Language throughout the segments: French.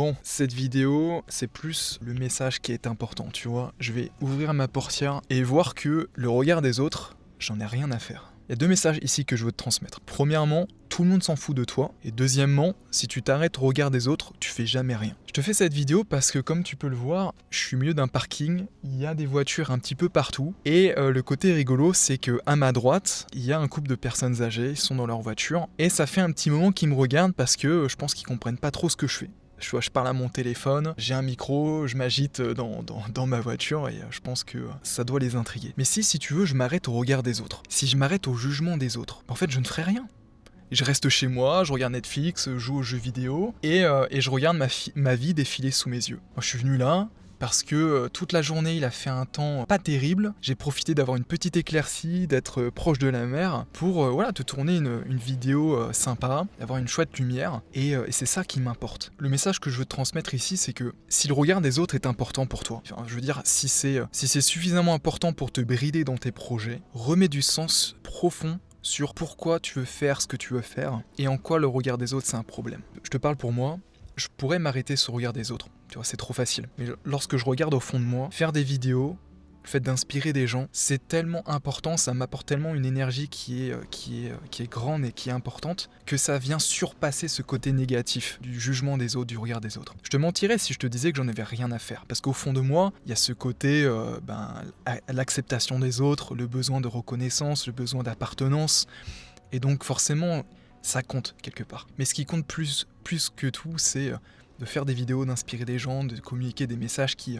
Bon, cette vidéo, c'est plus le message qui est important, tu vois. Je vais ouvrir ma portière et voir que le regard des autres, j'en ai rien à faire. Il y a deux messages ici que je veux te transmettre. Premièrement, tout le monde s'en fout de toi. Et deuxièmement, si tu t'arrêtes au regard des autres, tu fais jamais rien. Je te fais cette vidéo parce que comme tu peux le voir, je suis au milieu d'un parking, il y a des voitures un petit peu partout. Et le côté rigolo, c'est que à ma droite, il y a un couple de personnes âgées, ils sont dans leur voiture. Et ça fait un petit moment qu'ils me regardent parce que je pense qu'ils comprennent pas trop ce que je fais. Je parle à mon téléphone, j'ai un micro, je m'agite dans ma voiture et je pense que ça doit les intriguer. Mais si tu veux, je m'arrête au regard des autres. Si je m'arrête au jugement des autres, en fait, je ne ferai rien. Je reste chez moi, je regarde Netflix, je joue aux jeux vidéo et je regarde ma vie défiler sous mes yeux. Moi, je suis venu là parce que toute la journée, il a fait un temps pas terrible. J'ai profité d'avoir une petite éclaircie, d'être proche de la mer pour te tourner une vidéo sympa, d'avoir une chouette lumière et c'est ça qui m'importe. Le message que je veux te transmettre ici, c'est que si le regard des autres est important pour toi, enfin, je veux dire, si c'est suffisamment important pour te brider dans tes projets, remets du sens profond sur pourquoi tu veux faire ce que tu veux faire et en quoi le regard des autres c'est un problème. Je te parle pour moi, je pourrais m'arrêter sur le regard des autres, tu vois, c'est trop facile. Mais lorsque je regarde au fond de moi, faire des vidéos, le fait d'inspirer des gens, c'est tellement important, ça m'apporte tellement une énergie qui est grande et qui est importante, que ça vient surpasser ce côté négatif du jugement des autres, du regard des autres. Je te mentirais si je te disais que j'en avais rien à faire, parce qu'au fond de moi, il y a ce côté, l'acceptation des autres, le besoin de reconnaissance, le besoin d'appartenance, et donc forcément, ça compte quelque part. Mais ce qui compte plus que tout, c'est de faire des vidéos, d'inspirer des gens, de communiquer des messages qui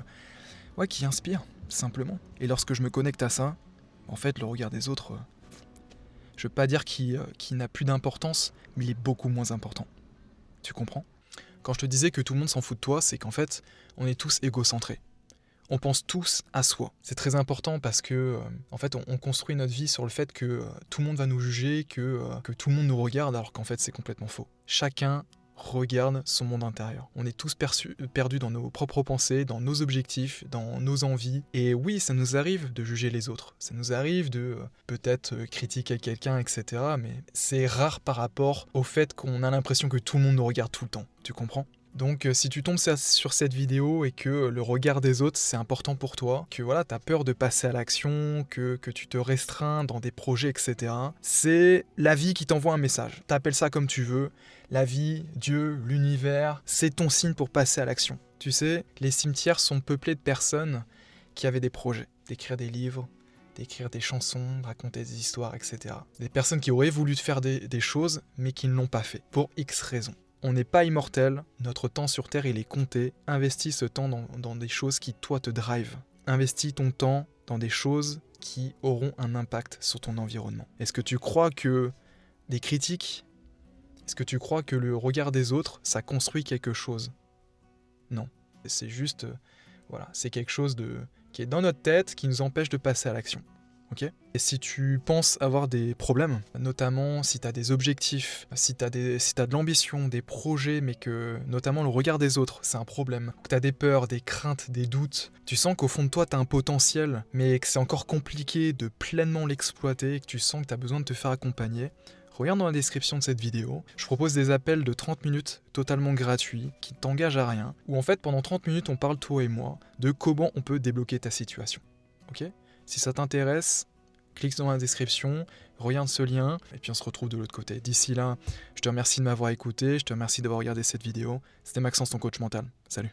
inspirent, simplement. Et lorsque je me connecte à ça, en fait, le regard des autres, je veux pas dire qu'il n'a plus d'importance, mais il est beaucoup moins important. Tu comprends ? Quand je te disais que tout le monde s'en fout de toi, c'est qu'en fait, on est tous égocentrés. On pense tous à soi. C'est très important parce que, en fait, on construit notre vie sur le fait que tout le monde va nous juger, que tout le monde nous regarde, alors qu'en fait, c'est complètement faux. Chacun regarde son monde intérieur. On est tous perdus dans nos propres pensées, dans nos objectifs, dans nos envies. Et oui, ça nous arrive de juger les autres. Ça nous arrive de peut-être critiquer quelqu'un, etc. Mais c'est rare par rapport au fait qu'on a l'impression que tout le monde nous regarde tout le temps. Tu comprends ? Donc si tu tombes sur cette vidéo et que le regard des autres c'est important pour toi, que voilà, t'as peur de passer à l'action, que tu te restreins dans des projets, etc. C'est la vie qui t'envoie un message. T'appelles ça comme tu veux. La vie, Dieu, l'univers, c'est ton signe pour passer à l'action. Tu sais, les cimetières sont peuplés de personnes qui avaient des projets, d'écrire des livres, d'écrire des chansons, de raconter des histoires, etc. Des personnes qui auraient voulu faire des choses, mais qui ne l'ont pas fait, pour X raisons. On n'est pas immortel, notre temps sur Terre il est compté. Investis ce temps dans des choses qui toi te drive. Investis ton temps dans des choses qui auront un impact sur ton environnement. Est-ce que tu crois que des critiques, est-ce que tu crois que le regard des autres, ça construit quelque chose ? Non. C'est juste, c'est quelque chose qui est dans notre tête, qui nous empêche de passer à l'action. Okay. Et si tu penses avoir des problèmes, notamment si tu as des objectifs, si tu as de l'ambition, des projets, mais que notamment le regard des autres, c'est un problème, que tu as des peurs, des craintes, des doutes, tu sens qu'au fond de toi, tu as un potentiel, mais que c'est encore compliqué de pleinement l'exploiter, que tu sens que tu as besoin de te faire accompagner, regarde dans la description de cette vidéo, je propose des appels de 30 minutes totalement gratuits, qui ne t'engagent à rien, où en fait pendant 30 minutes on parle toi et moi de comment on peut débloquer ta situation. Ok ? Si ça t'intéresse, clique dans la description, regarde ce lien, et puis on se retrouve de l'autre côté. D'ici là, je te remercie de m'avoir écouté, je te remercie d'avoir regardé cette vidéo. C'était Maxence, ton coach mental. Salut.